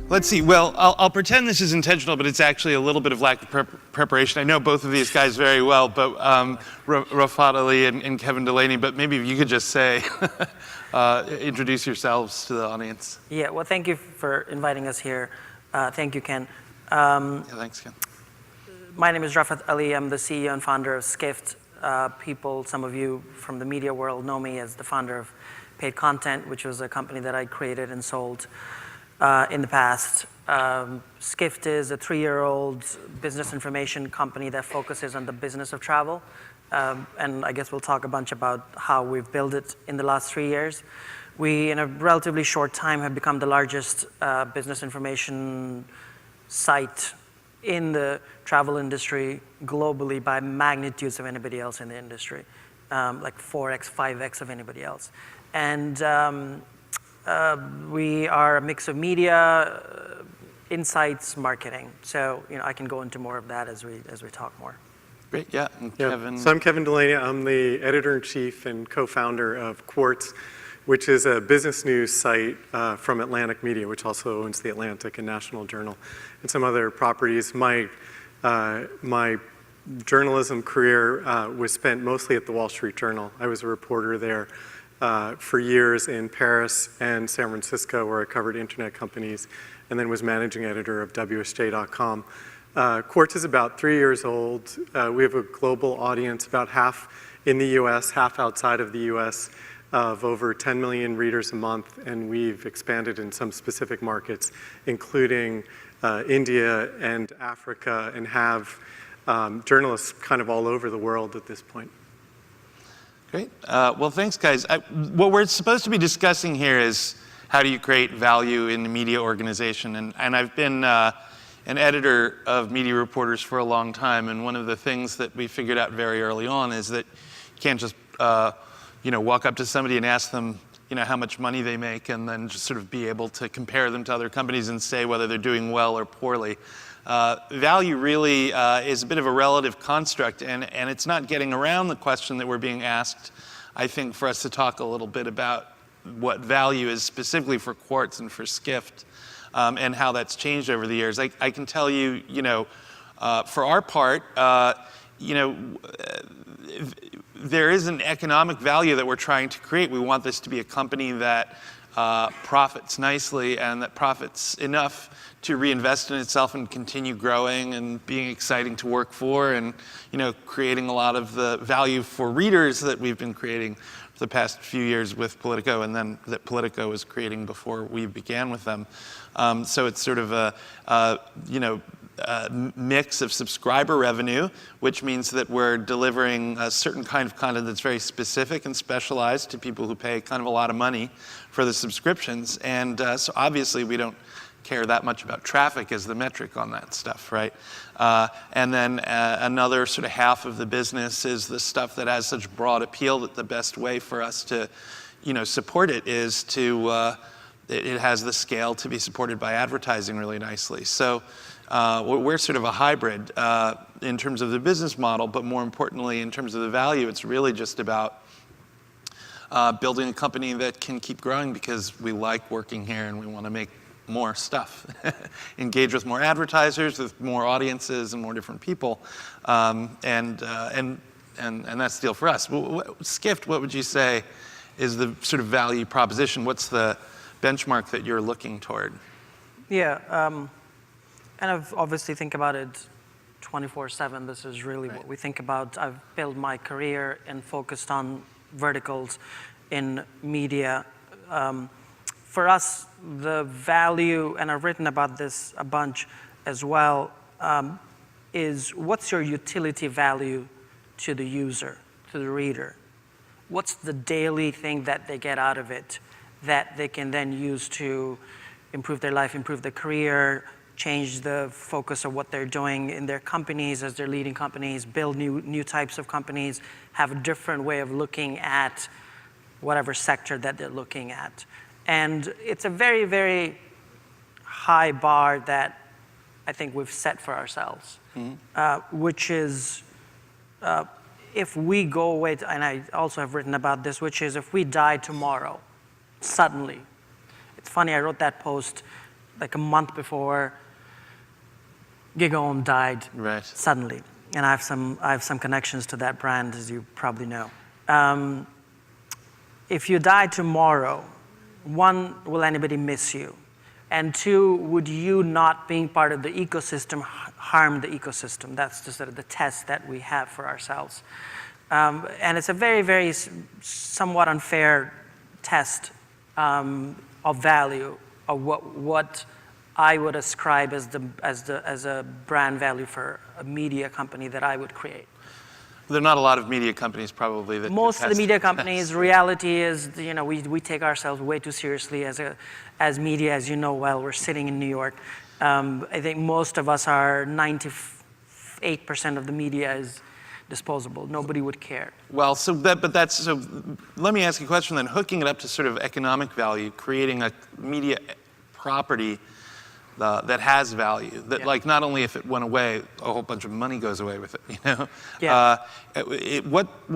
Let's see. Well, I'll pretend this is intentional, but it's actually a little bit of lack of preparation. I know both of these guys very well, but Rafat Ali and Kevin Delaney, but maybe if you could just say, introduce yourselves to the audience. Yeah, well, thank you for inviting us here. Thank you, Ken. Yeah, thanks, Ken. My name is Rafat Ali. I'm the CEO and founder of Skift. Some of you from the media world know me as the founder of Paid Content, which was a company that I created and sold in the past. Skift is a 3-year-old business information company that focuses on the business of travel. And I guess we'll talk a bunch about how we've built it in the last 3 years. We, in a relatively short time, have become the largest business information site in the travel industry globally by magnitudes of anybody else in the industry, like 4x, 5x of anybody else. And we are a mix of media, insights, marketing. So I can go into more of that as we talk more. Great, yeah. And Kevin. So I'm Kevin Delaney. I'm the editor-in-chief and co-founder of Quartz, which is a business news site from Atlantic Media, which also owns The Atlantic and National Journal, and some other properties. My journalism career was spent mostly at the Wall Street Journal. I was a reporter there for years in Paris and San Francisco, where I covered internet companies, and then was managing editor of WSJ.com. Quartz is about 3 years old. We have a global audience, about half in the US, half outside of the US, of over 10 million readers a month, and we've expanded in some specific markets, including India and Africa, and have journalists kind of all over the world at this point. Great. Well, thanks, guys. What we're supposed to be discussing here is how do you create value in the media organization, and I've been an editor of media reporters for a long time, and one of the things that we figured out very early on is that you can't just walk up to somebody and ask them, how much money they make, and then just sort of be able to compare them to other companies and say whether they're doing well or poorly. Value really is a bit of a relative construct, and it's not getting around the question that we're being asked, I think, for us to talk a little bit about what value is specifically for Quartz and for Skift, and how that's changed over the years. I can tell you, for our part, there is an economic value that we're trying to create. We want this to be a company that profits nicely and that profits enough to reinvest in itself and continue growing and being exciting to work for, and creating a lot of the value for readers that we've been creating for the past few years with Politico, and then that Politico was creating before we began with them. So it's sort of a mix of subscriber revenue, which means that we're delivering a certain kind of content that's very specific and specialized to people who pay kind of a lot of money for the subscriptions. And so obviously we don't care that much about traffic as the metric on that stuff, right? And then another sort of half of the business is the stuff that has such broad appeal that the best way for us to support it is to it has the scale to be supported by advertising really nicely. So we're sort of a hybrid in terms of the business model, but more importantly, in terms of the value, it's really just about building a company that can keep growing because we like working here and we want to make more stuff, engage with more advertisers, with more audiences and more different people, and that's the deal for us. Skift, what would you say is the sort of value proposition? What's the benchmark that you're looking toward? Yeah, and I've obviously think about it 24/7. This is really what we think about. I've built my career and focused on verticals in media. For us, the value, and I've written about this a bunch as well, is what's your utility value to the user, to the reader? What's the daily thing that they get out of it that they can then use to improve their life, improve their career, change the focus of what they're doing in their companies as they're leading companies, build new types of companies, have a different way of looking at whatever sector that they're looking at. And it's a very, very high bar that I think we've set for ourselves, which is if we go away, and I also have written about this, which is if we die tomorrow, suddenly. It's funny, I wrote that post like a month before GigaOM died Right. suddenly. And I have some connections to that brand, as you probably know. If you die tomorrow, one, will anybody miss you? And two, would you not being part of the ecosystem harm the ecosystem? That's just sort of the test that we have for ourselves. And it's a very, very somewhat unfair test of value of what I would ascribe as a brand value for a media company that I would create. There are not a lot of media companies probably that Most of the media test. companies, reality is, you know, we take ourselves way too seriously as media, as you know well. We're sitting in New York. I think most of us are 98% of the media is disposable. Nobody would care. Well, so let me ask you a question then. Hooking it up to sort of economic value, creating a media property that has value, that like not only if it went away, a whole bunch of money goes away with it, you know? Yeah. What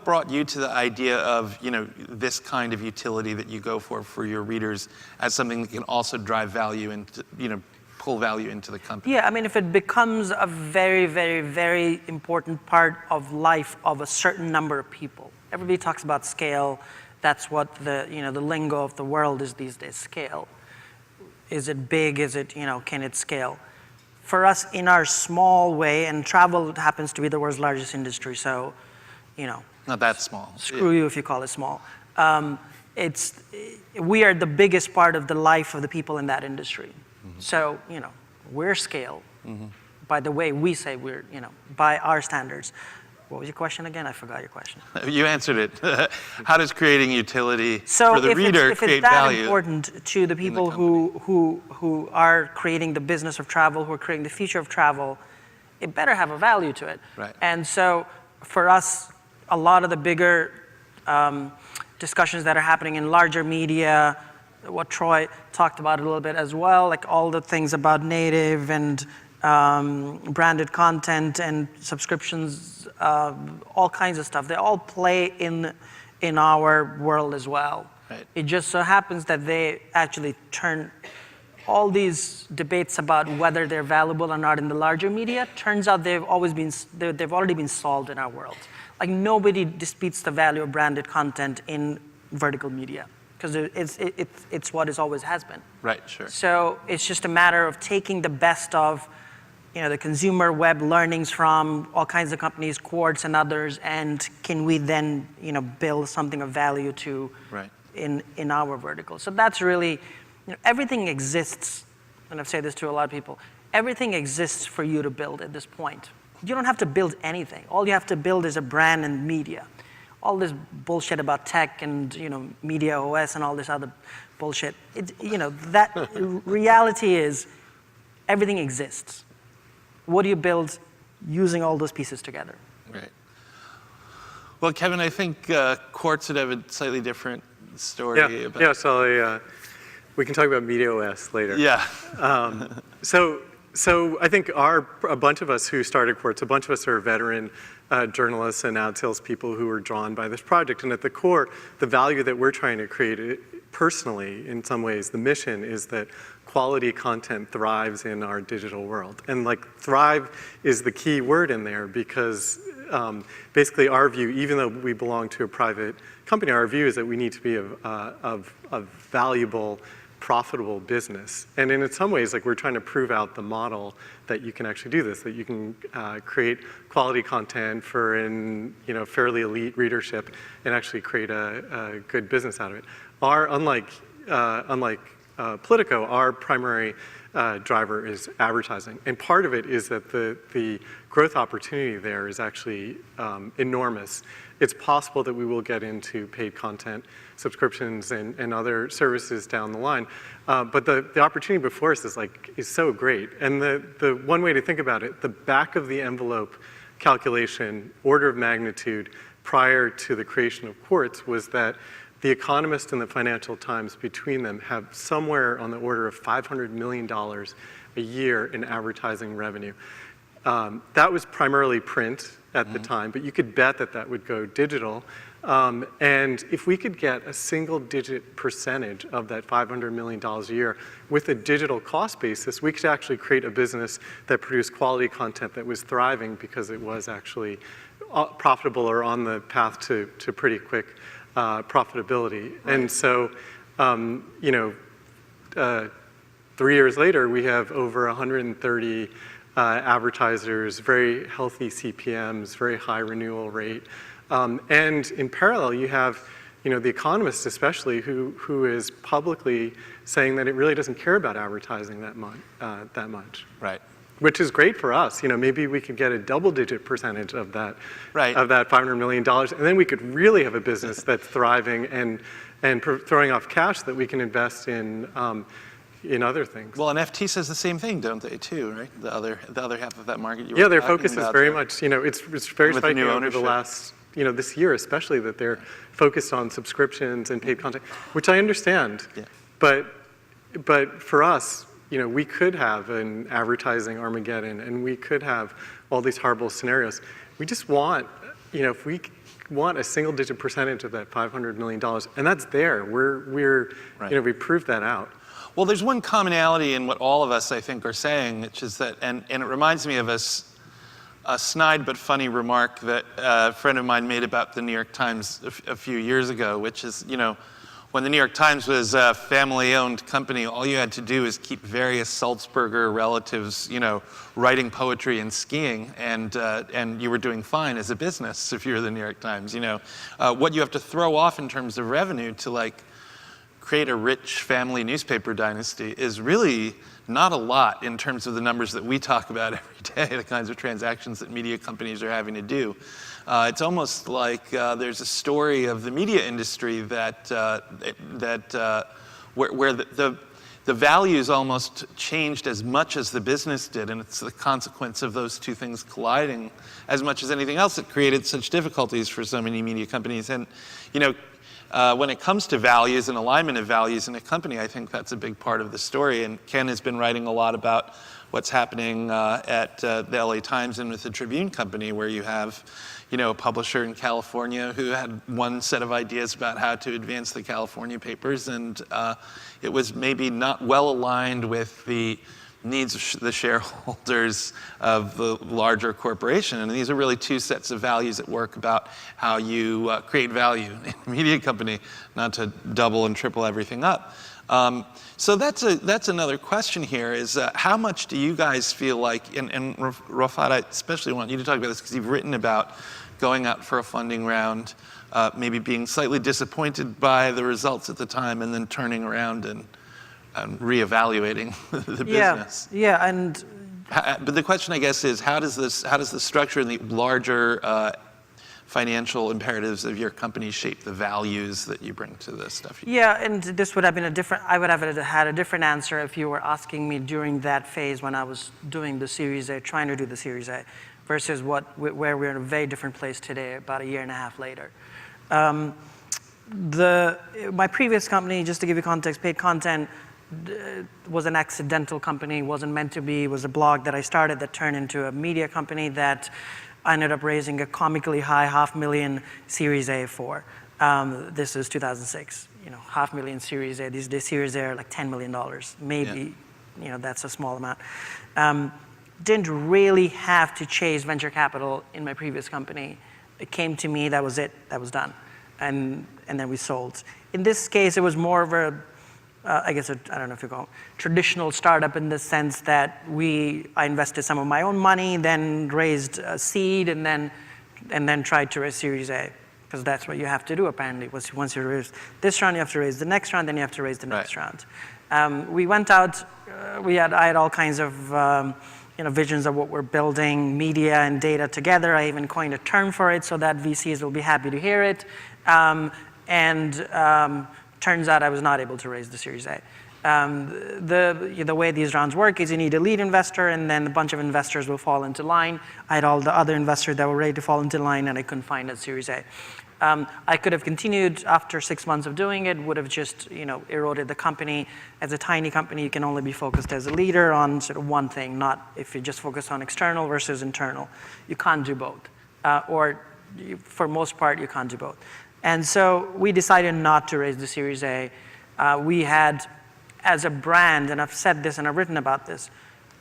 brought you to the idea of, you know, this kind of utility that you go for your readers as something that can also drive value into, you know, pull value into the company? Yeah, I mean, if it becomes a very, very, very important part of life of a certain number of people. Everybody talks about scale. That's what the lingo of the world is these days, scale. Is it big? Is it, you know, can it scale? For us, in our small way, and travel happens to be the world's largest industry, so, you know. Not that small. Screw you if you call it small. We are the biggest part of the life of the people in that industry. Mm-hmm. So, you know, we're scale. Mm-hmm. By the way we say we're, you know, by our standards. What was your question again? I forgot your question. You answered it. How does creating utility so for the reader create value? If it's that important to the people who are creating the business of travel, who are creating the future of travel, it better have a value to it. Right. And so for us, a lot of the bigger discussions that are happening in larger media, what Troy talked about a little bit as well, like all the things about native and branded content and subscriptions, all kinds of stuff. They all play in our world as well. Right. It just so happens that they actually turn all these debates about whether they're valuable or not in the larger media. Turns out they've already been solved in our world. Like nobody disputes the value of branded content in vertical media because it's what it always has been. Right. Sure. So it's just a matter of taking the best of, you know, the consumer web learnings from all kinds of companies, Quartz and others, and can we then, you know, build something of value to Right. in our vertical. So that's really, you know, everything exists, and I've said this to a lot of people, everything exists for you to build at this point. You don't have to build anything. All you have to build is a brand and media. All this bullshit about tech and, you know, media OS and all this other bullshit, you know, that reality is everything exists. What do you build using all those pieces together? Right. Well, Kevin, I think Quartz would have a slightly different story. Yeah, about. yeah. So we can talk about Media OS later. Yeah. So I think a bunch of us who started Quartz, a bunch of us are veteran journalists and ad salespeople who were drawn by this project. And at the core, the value that we're trying to create personally, in some ways, the mission is that quality content thrives in our digital world. And like thrive is the key word in there because basically our view, even though we belong to a private company, our view is that we need to be a valuable, profitable business. And in some ways, like we're trying to prove out the model that you can actually do this, that you can create quality content for fairly elite readership and actually create a good business out of it. Unlike Politico, our primary driver is advertising. And part of it is that the growth opportunity there is actually enormous. It's possible that we will get into paid content subscriptions and other services down the line. But the opportunity before us is so great. And the one way to think about it, the back of the envelope calculation, order of magnitude prior to the creation of Quartz was that The Economist and the Financial Times between them have somewhere on the order of $500 million a year in advertising revenue. That was primarily print at the time, but you could bet that that would go digital. And if we could get a single-digit percentage of that $500 million a year with a digital cost basis, we could actually create a business that produced quality content that was thriving because it was actually profitable or on the path to pretty quick profitability. Right. And so, 3 years later, we have over 130 advertisers, very healthy CPMs, very high renewal rate. And in parallel, you have, The Economist especially, who is publicly saying that it really doesn't care about advertising that much. Right. Which is great for us. Maybe we could get a double-digit percentage of that, right. of that $500 million, and then we could really have a business that's thriving and throwing off cash that we can invest in other things. Well, and FT says the same thing, don't they, too, right? The other half of that market you were Yeah, their talking focus is about, very much, it's very striking over the last, this year especially, that they're focused on subscriptions and paid content, which I understand. Yeah. But for us, we could have an advertising Armageddon, and we could have all these horrible scenarios. We just want, if we want a single-digit percentage of that $500 million, and that's there. We're right. We proved that out. Well, there's one commonality in what all of us, I think, are saying, which is that, and it reminds me of a snide but funny remark that a friend of mine made about the New York Times a few years ago, which is, when the New York Times was a family-owned company, all you had to do is keep various Salzburger relatives, writing poetry and skiing, and you were doing fine as a business if you were the New York Times. What you have to throw off in terms of revenue to create a rich family newspaper dynasty is really not a lot in terms of the numbers that we talk about every day, the kinds of transactions that media companies are having to do. It's almost like there's a story of the media industry that where the values almost changed as much as the business did, and it's the consequence of those two things colliding as much as anything else that created such difficulties for so many media companies. And when it comes to values and alignment of values in a company, I think that's a big part of the story. And Ken has been writing a lot about what's happening at the LA Times and with the Tribune Company, where you have a publisher in California who had one set of ideas about how to advance the California papers, and it was maybe not well aligned with the needs of the shareholders of the larger corporation. And these are really two sets of values at work about how you create value in a media company, not to double and triple everything up. So that's another question here is how much do you guys feel like, and Rafat, I especially want you to talk about this because you've written about going out for a funding round, maybe being slightly disappointed by the results at the time, and then turning around and reevaluating the business. Yeah, and but the question, I guess, is how does the structure and the larger financial imperatives of your company shape the values that you bring to the stuff you do? Yeah, and this would have been I would have had a different answer if you were asking me during that phase when I was doing the Series A, trying to do the Series A, versus where we're in a very different place today, about a year and a half later. My previous company, just to give you context, Paid Content, was an accidental company, wasn't meant to be. It was a blog that I started that turned into a media company that I ended up raising a comically high $500,000 Series A for. This is 2006. $500,000 Series A. These Series A are like $10 million. Maybe, that's a small amount. Didn't really have to chase venture capital in my previous company. It came to me, that was it, that was done. And then we sold. In this case, it was more of a, I don't know if you call it, traditional startup in the sense that I invested some of my own money, then raised a seed, and then tried to raise Series A, because that's what you have to do apparently. Once you raise this round, you have to raise the next round, then you have to raise the next round. We went out. I had all kinds of visions of what we're building, media and data together. I even coined a term for it so that VCs will be happy to hear it. Turns out I was not able to raise the Series A. The way these rounds work is you need a lead investor, and then a bunch of investors will fall into line. I had all the other investors that were ready to fall into line, and I couldn't find a Series A. I could have continued after 6 months of doing it, would have just eroded the company. As a tiny company, you can only be focused as a leader on sort of one thing, not if you just focus on external versus internal. You can't do both. For most part, you can't do both. And so we decided not to raise the Series A. We had, as a brand, and I've said this and I've written about this,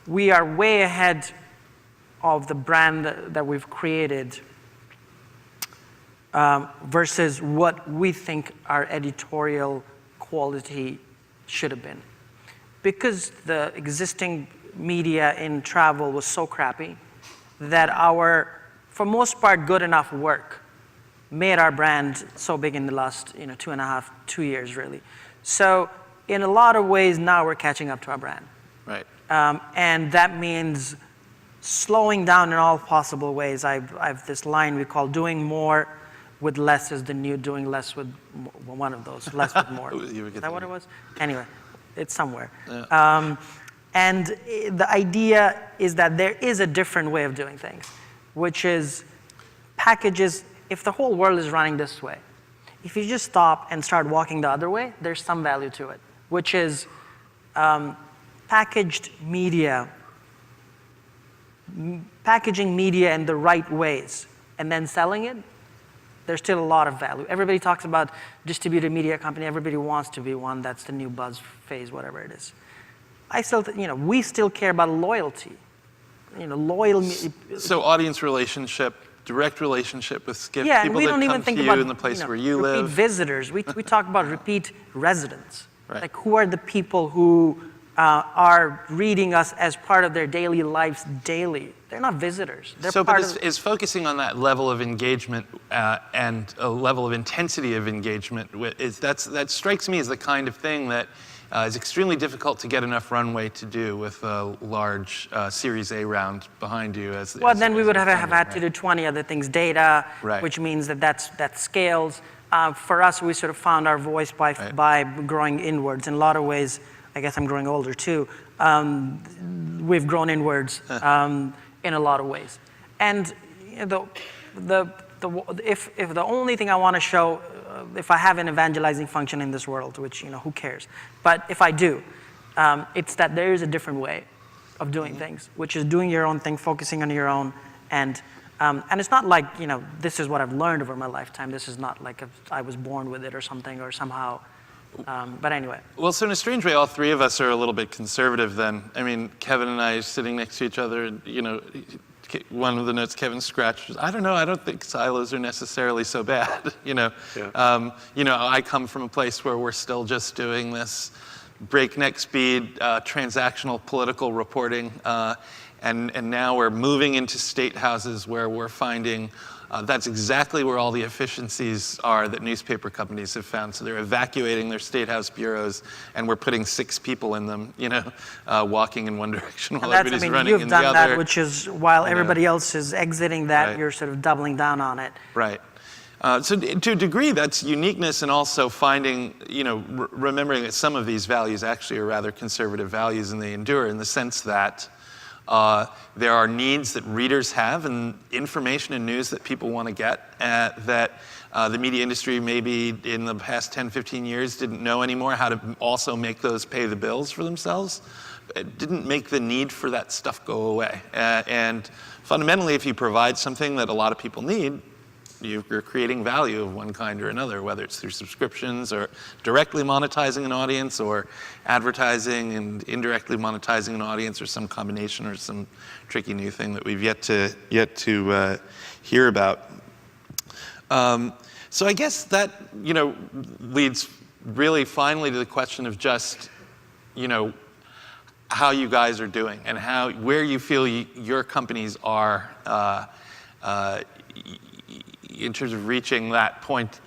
we are way ahead of the brand that we've created versus what we think our editorial quality should have been. Because the existing media in travel was so crappy that our, for most part, good enough work made our brand so big in the last 2 years really. So in a lot of ways now we're catching up to our brand. Right. And that means slowing down in all possible ways. I've this line we call doing more with less is the new doing less with more, one of those, less with more. Is that what it was? Anyway, it's somewhere. Yeah. And the idea is that there is a different way of doing things, which is packages. If the whole world is running this way, if you just stop and start walking the other way, there's some value to it, which is packaging media in the right ways and then selling it. There's still a lot of value. Everybody talks about distributed media company. Everybody wants to be one. That's the new buzz phase, whatever it is. I still, we still care about loyalty. So audience relationship, direct relationship with Skift, yeah, people we that don't come even think to you about in the place where you repeat live. Visitors. We talk about repeat residents. Right. Like who are the people who are reading us as part of their daily lives daily? They're not visitors. They're So, part but is focusing on that level of engagement and a level of intensity of engagement, that strikes me as the kind of thing that is extremely difficult to get enough runway to do with a large Series A round behind you. Then we would have had to do 20 other things. Data, right. Which means that scales. For us, we sort of found our voice by growing inwards. In a lot of ways, I guess I'm growing older too. We've grown inwards in a lot of ways. And if the only thing I want to show, if I have an evangelizing function in this world, which who cares? But if I do, it's that there is a different way of doing things, which is doing your own thing, focusing on your own, and it's not like this is what I've learned over my lifetime. This is not like I was born with it or something or somehow. But anyway. Well, so in a strange way, all three of us are a little bit conservative then. I mean, Kevin and I are sitting next to each other, and, one of the notes Kevin scratched was, I don't know, I don't think silos are necessarily so bad, Yeah. I come from a place where we're still just doing this breakneck speed, transactional political reporting, and now we're moving into state houses where we're finding that's exactly where all the efficiencies are that newspaper companies have found. So they're evacuating their state house bureaus, and we're putting 6 people in them, walking in one direction while everybody's running in the other. You've done that, which is while everybody else is exiting that, right. You're sort of doubling down on it. Right. So to a degree, that's uniqueness, and also finding, remembering that some of these values actually are rather conservative values, and they endure in the sense that there are needs that readers have and information and news that people want to get that the media industry maybe in the past 10, 15 years didn't know anymore how to also make those pay the bills for themselves. It didn't make the need for that stuff go away. And fundamentally, if you provide something that a lot of people need, you're creating value of one kind or another, whether it's through subscriptions or directly monetizing an audience or advertising and indirectly monetizing an audience or some combination or some tricky new thing that we've yet to hear about. So I guess that, leads really finally to the question of just, how you guys are doing and where you feel your companies are in terms of reaching that point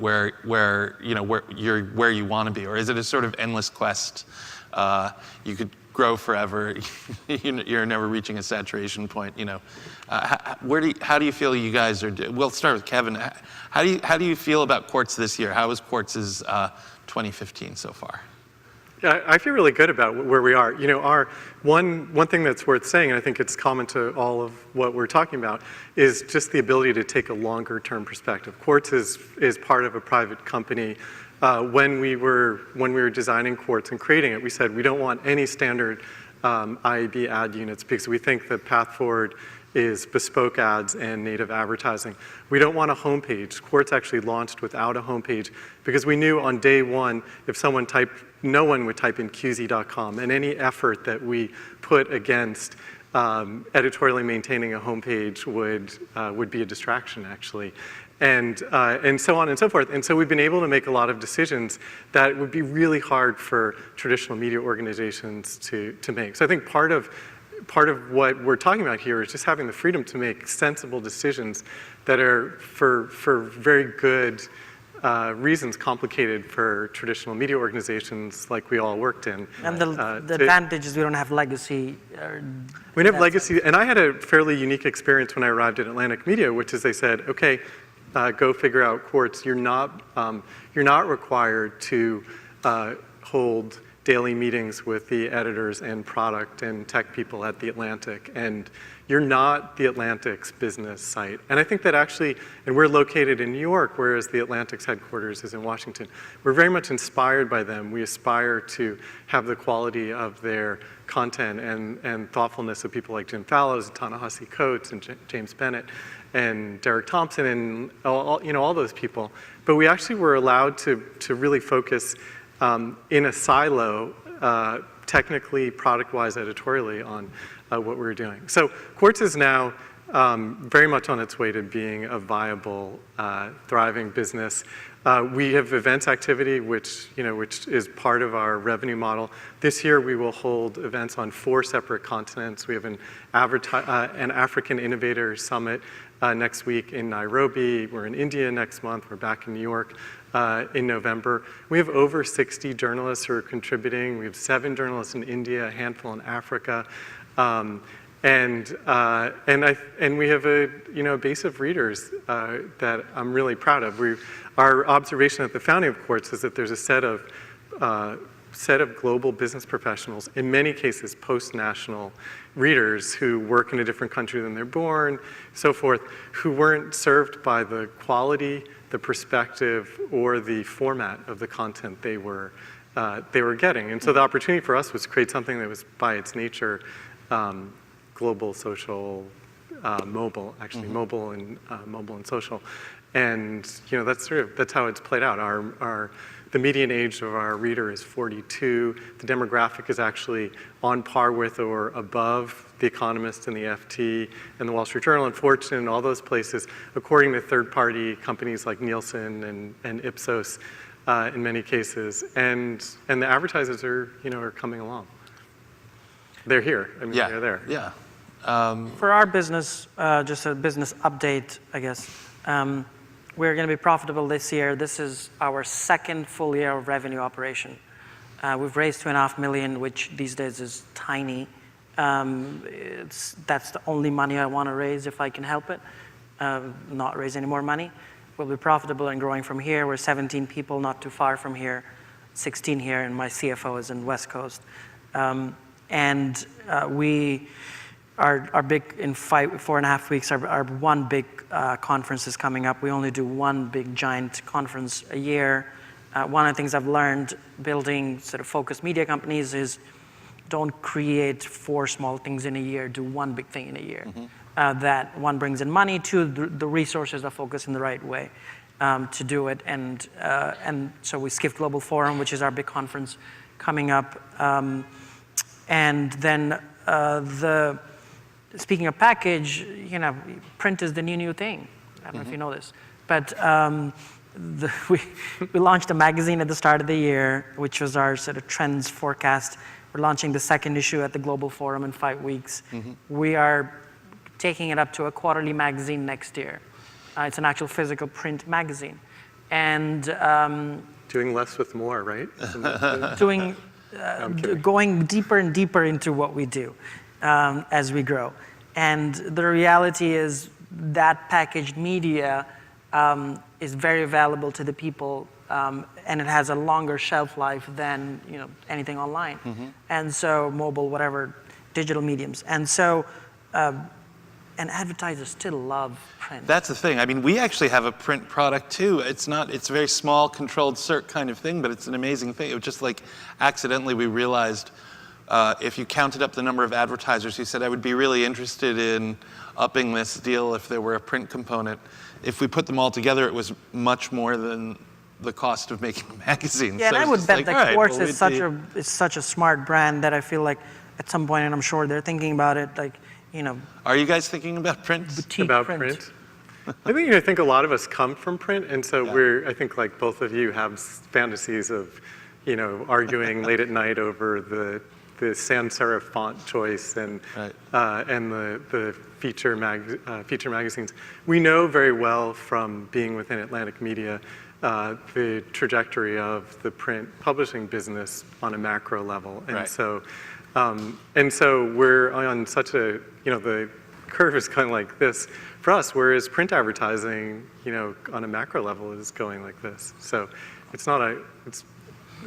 where you want to be, or is it a sort of endless quest? You could grow forever. You're never reaching a saturation point. How do you feel you guys are doing? We'll start with Kevin. How do you feel about Quartz this year? How was Quartz's 2015 so far? I feel really good about where we are. You know, our one thing that's worth saying, and I think it's common to all of what we're talking about, is just the ability to take a longer term perspective. Quartz is part of a private company. When we were designing Quartz and creating it, we said we don't want any standard IAB ad units because we think the path forward is bespoke ads and native advertising. We don't want a homepage. Quartz actually launched without a homepage because we knew on day one, if someone typed, no one would type in QZ.com, and any effort that we put against editorially maintaining a homepage would be a distraction, actually. And so on and so forth. And so we've been able to make a lot of decisions that would be really hard for traditional media organizations to make. So I think part of what we're talking about here is just having the freedom to make sensible decisions that are, for very good reasons, complicated for traditional media organizations like we all worked in. And the advantage is we don't have legacy. We don't have legacy, and I had a fairly unique experience when I arrived at Atlantic Media, which is they said, okay, go figure out Quartz. You're not required to hold daily meetings with the editors and product and tech people at The Atlantic, and you're not The Atlantic's business site. And I think that actually, and we're located in New York, whereas The Atlantic's headquarters is in Washington. We're very much inspired by them. We aspire to have the quality of their content and thoughtfulness of people like Jim Fallows, and Ta-Nehisi Coates, and James Bennett, and Derek Thompson, and all those people. But we actually were allowed to really focus in a silo, technically, product-wise, editorially, on what we were doing. So Quartz is now very much on its way to being a viable, thriving business. We have events activity, which is part of our revenue model. This year, we will hold events on 4 separate continents. We have an African Innovator Summit next week in Nairobi. We're in India next month. We're back in New York in November. We have over 60 journalists who are contributing. We have 7 journalists in India, a handful in Africa. And we have a base of readers that I'm really proud of. Our observation at the founding of Quartz is that there's a set of global business professionals, in many cases post-national readers who work in a different country than they're born, so forth, who weren't served by the quality, the perspective, or the format of the content they were getting. And so the opportunity for us was to create something that was by its nature global, social, mobile, actually, mobile and social. And that's how it's played out. The median age of our reader is 42. The demographic is actually on par with or above The Economist and the FT and the Wall Street Journal and Fortune and all those places, according to third-party companies like Nielsen and Ipsos in many cases. And the advertisers are coming along. They're here. I mean, they're there. Yeah. For our business, just a business update, I guess. We're going to be profitable this year. This is our 2nd full year of revenue operation. We've raised $2.5 million, which these days is tiny. That's the only money I want to raise if I can help it, not raise any more money. We'll be profitable and growing from here. We're 17 people, not too far from here, 16 here, and my CFO is in West Coast. We are big in 4.5 weeks. Our one big conference is coming up. We only do one big giant conference a year. One of the things I've learned building sort of focused media companies is don't create 4 small things in a year. Do one big thing in a year. That one brings in money, 2, the resources are focused in the right way to do it. And so we Skift Global Forum, which is our big conference coming up. And then speaking of package, print is the new thing. I don't know if you know this, but we launched a magazine at the start of the year, which was our sort of trends forecast. We're launching the 2nd issue at the Global Forum in 5 weeks. We are taking it up to a quarterly magazine next year. It's an actual physical print magazine, and doing less with more, right? Going deeper and deeper into what we do as we grow. And the reality is that packaged media is very valuable to the people and it has a longer shelf life than anything online. And so mobile, whatever, digital mediums. And so, and advertisers still love print. That's the thing. I mean, we actually have a print product too. It's a very small, controlled circ kind of thing, but it's an amazing thing. It was just like accidentally we realized if you counted up the number of advertisers who said, I would be really interested in upping this deal if there were a print component, if we put them all together, it was much more than the cost of making a magazine. Yeah, so and I would bet like, that Quartz well, is such a smart brand that I feel like at some point, and I'm sure they're thinking about it, like, Are you guys thinking about print? boutique About print. I think a lot of us come from print, and so I think like both of you have fantasies of, arguing late at night over the sans serif font choice and the feature magazines. We know very well from being within Atlantic Media the trajectory of the print publishing business on a macro level, and so we're on such a the curve is kind of like this for us, whereas print advertising on a macro level is going like this. So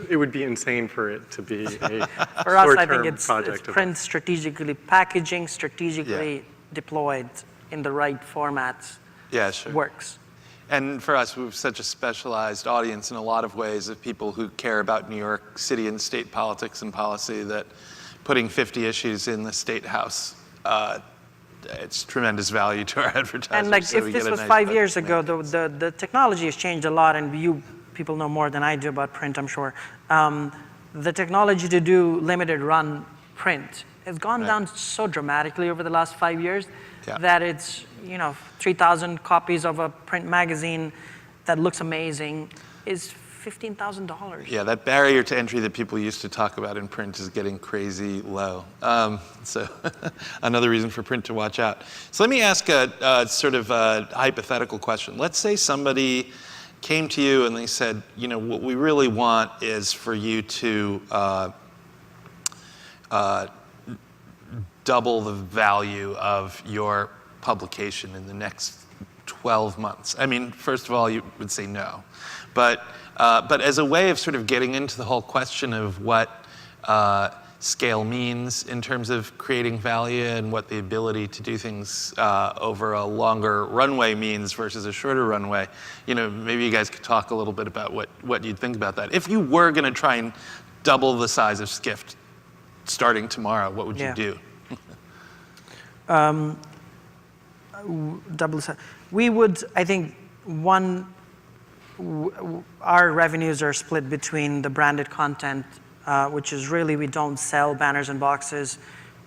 it would be insane for it to be a For us, I think short-term it's project. print strategically packaging, strategically deployed in the right formats. Yeah, sure. Works. And for us, we have such a specialized audience in a lot of ways of people who care about New York City and state politics and policy that putting 50 issues in the State House, it's tremendous value to our advertisers. And like so if we this get a was nice 5 bite years from ago, it. the technology has changed a lot, and people know more than I do about print, I'm sure. The technology to do limited run print has gone down so dramatically over the last 5 years that it's 3,000 copies of a print magazine that looks amazing is $15,000. Yeah, that barrier to entry that people used to talk about in print is getting crazy low. So another reason for print to watch out. So let me ask a sort of a hypothetical question. Let's say somebody came to you and they said, what we really want is for you to double the value of your publication in the next 12 months. I mean, first of all, you would say no. But as a way of sort of getting into the whole question of what scale means in terms of creating value and what the ability to do things over a longer runway means versus a shorter runway, maybe you guys could talk a little bit about what you'd think about that. If you were going to try and double the size of Skift starting tomorrow, what would you do? Double size. We would, I think, our revenues are split between the branded content, which is really we don't sell banners and boxes.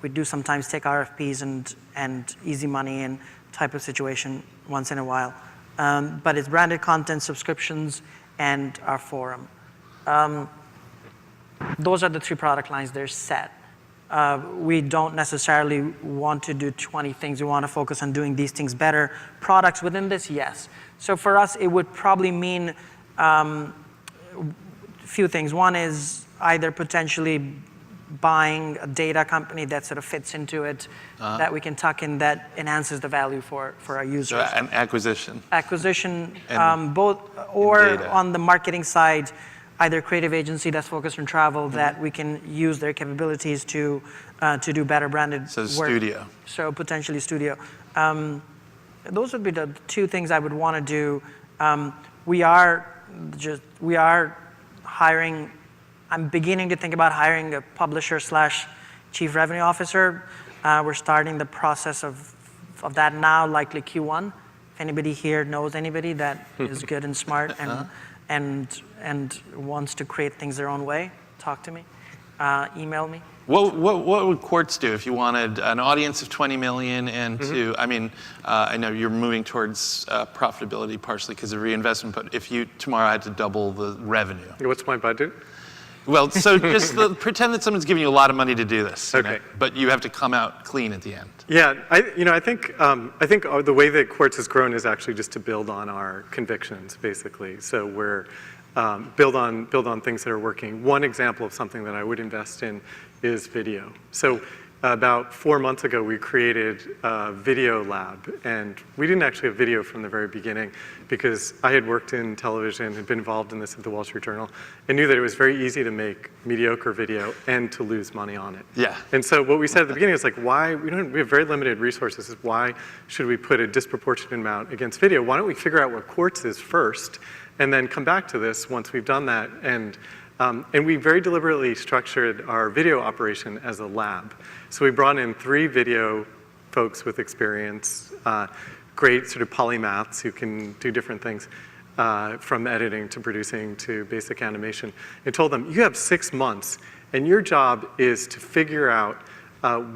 We do sometimes take RFPs and easy money and type of situation once in a while. But it's branded content, subscriptions, and our forum. Those are the three product lines. They're set. We don't necessarily want to do 20 things. We want to focus on doing these things better. Products within this, yes. So for us, it would probably mean a few things. One is either potentially buying a data company that sort of fits into it, that we can tuck in, that enhances the value for our users. So an acquisition. Acquisition, And both, or data. on the marketing side, either creative agency that's focused on travel that we can use their capabilities to do better branded work. So studio. So potentially studio. Those would be the two things I would want to do. We are hiring. I'm beginning to think about hiring a publisher / chief revenue officer. We're starting the process of that now, likely Q1. If anybody here knows anybody that is good and smart and wants to create things their own way, talk to me, email me. What would Quartz do if you wanted an audience of 20 million and to, I mean, I know you're moving towards profitability partially because of reinvestment, but if you tomorrow had to double the revenue? What's my budget? Well, so just pretend that someone's giving you a lot of money to do this, Okay. But you have to come out clean at the end. Yeah, I think the way that Quartz has grown is actually just to build on our convictions, basically. So we're build on things that are working. One example of something that I would invest in is video. So about 4 months ago, we created a video lab, and we didn't actually have video from the very beginning because I had worked in television, had been involved in this at the Wall Street Journal, and knew that it was very easy to make mediocre video and to lose money on it. Yeah. And so what we said at the beginning is like, why, we have very limited resources, why should we put a disproportionate amount against video? Why don't we figure out what Quartz is first, and then come back to this once we've done that, and we very deliberately structured our video operation as a lab. So we brought in 3 video folks with experience, great sort of polymaths who can do different things, from editing to producing to basic animation, and told them, you have 6 months, and your job is to figure out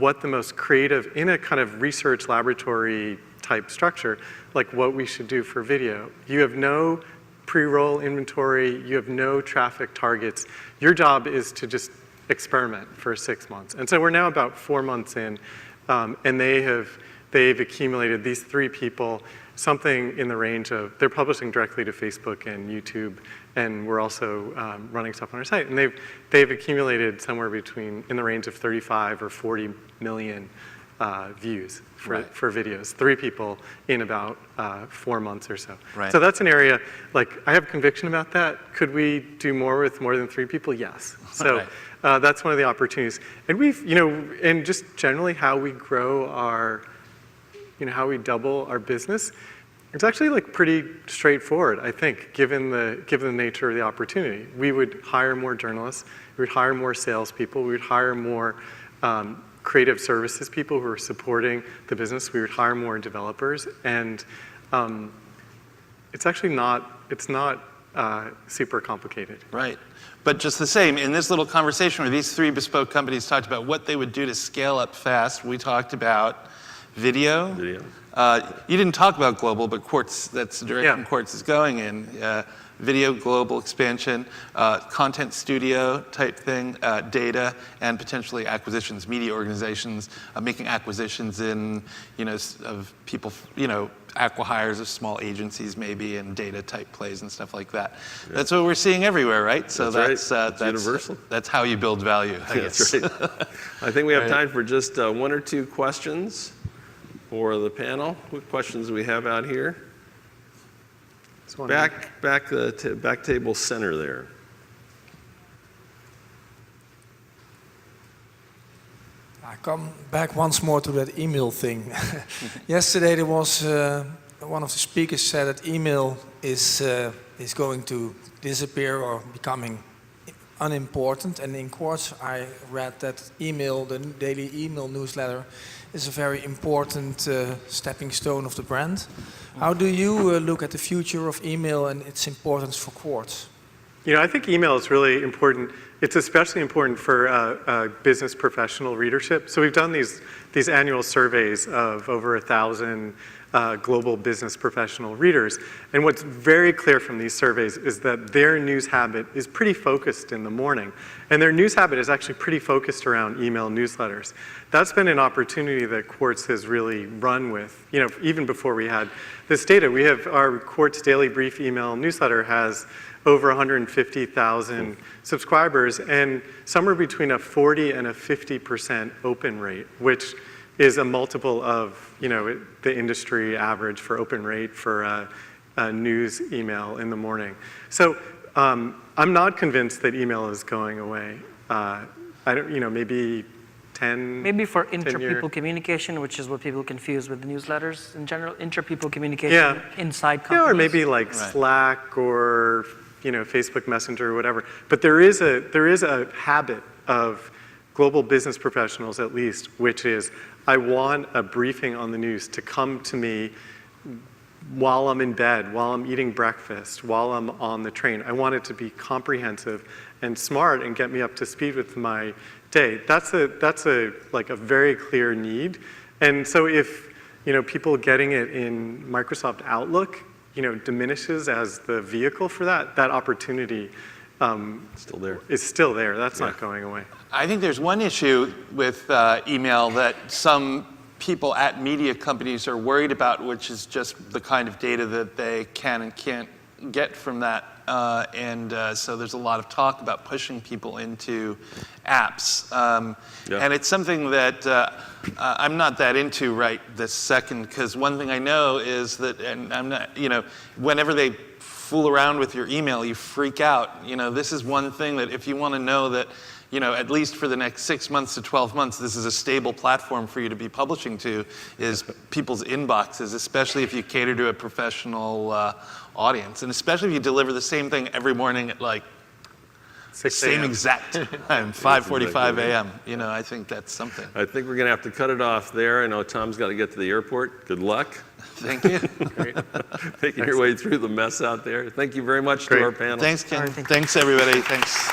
what the most creative, in a kind of research laboratory type structure, like what we should do for video. You have no pre-roll inventory, you have no traffic targets. Your job is to just experiment for 6 months. And so we're now about 4 months in, and they've accumulated, these 3 people, something in the range of, they're publishing directly to Facebook and YouTube, and we're also running stuff on our site. And they've accumulated somewhere between, in the range of 35 or 40 million views for videos. 3 people in about 4 months or so. Right. So that's an area, like, I have conviction about that. Could we do more with more than 3 people? Yes. So that's one of the opportunities. And we've, and just generally how we grow our, how we double our business, it's actually like pretty straightforward, I think, given the nature of the opportunity. We would hire more journalists, we would hire more salespeople, we would hire more creative services people who are supporting the business. We would hire more developers, and it's actually not super complicated. Right. But just the same, in this little conversation where these 3 bespoke companies talked about what they would do to scale up fast, we talked about video. You didn't talk about global, but Quartz, that's the direction Quartz is going in. Video global expansion, content studio type thing, data, and potentially acquisitions, media organizations, making acquisitions in, of people, acqui-hires of small agencies maybe, and data type plays and stuff like that. Yeah. That's what we're seeing everywhere, right? So that's universal. That's how you build value, I guess. That's right. I think we have time for just 1 or 2 questions for the panel. What questions do we have out here? Back table center there. I come back once more to that email thing. Yesterday there was one of the speakers said that email is going to disappear or becoming unimportant. And in Quartz, I read that email, the daily email newsletter, is a very important stepping stone of the brand. How do you look at the future of email and its importance for Quartz? I think email is really important. It's especially important for business professional readership. So we've done these annual surveys of over 1,000 global business professional readers. And what's very clear from these surveys is that their news habit is pretty focused in the morning. And their news habit is actually pretty focused around email newsletters. That's been an opportunity that Quartz has really run with. Even before we had this data, we have our Quartz Daily Brief email newsletter has over 150,000 subscribers, and somewhere between a 40 and a 50% open rate, which is a multiple of the industry average for open rate for a news email in the morning. So I'm not convinced that email is going away. I don't, maybe 10. Maybe for inter-people communication, which is what people confuse with the newsletters in general. Inter-people communication inside companies. Yeah, or maybe like Slack or Facebook Messenger or whatever. But there is a habit of global business professionals, at least, which is I want a briefing on the news to come to me while I'm in bed, while I'm eating breakfast, while I'm on the train. I want it to be comprehensive and smart and get me up to speed with my day. That's a very clear need. And so if people getting it in Microsoft Outlook diminishes as the vehicle for that opportunity is still there. That's not going away. I think there's one issue with email that some people at media companies are worried about, which is just the kind of data that they can and can't get from that So there's a lot of talk about pushing people into apps. And it's something that I'm not that into right this second, because one thing I know is that, and I'm not, whenever they fool around with your email, you freak out. This is one thing that if you want to know that, at least for the next 6 months to 12 months, this is a stable platform for you to be publishing to, is people's inboxes, especially if you cater to a professional audience. And especially if you deliver the same thing every morning at like 6 same a.m. exact time, 5:45 a.m. I think that's something. I think we're going to have to cut it off there. I know Tom's got to get to the airport. Good luck. Thank you. Great. Making your way through the mess out there. Thank you very much to Great. our panel. Thanks, Ken. All right, thank you. Thanks, everybody. Thanks.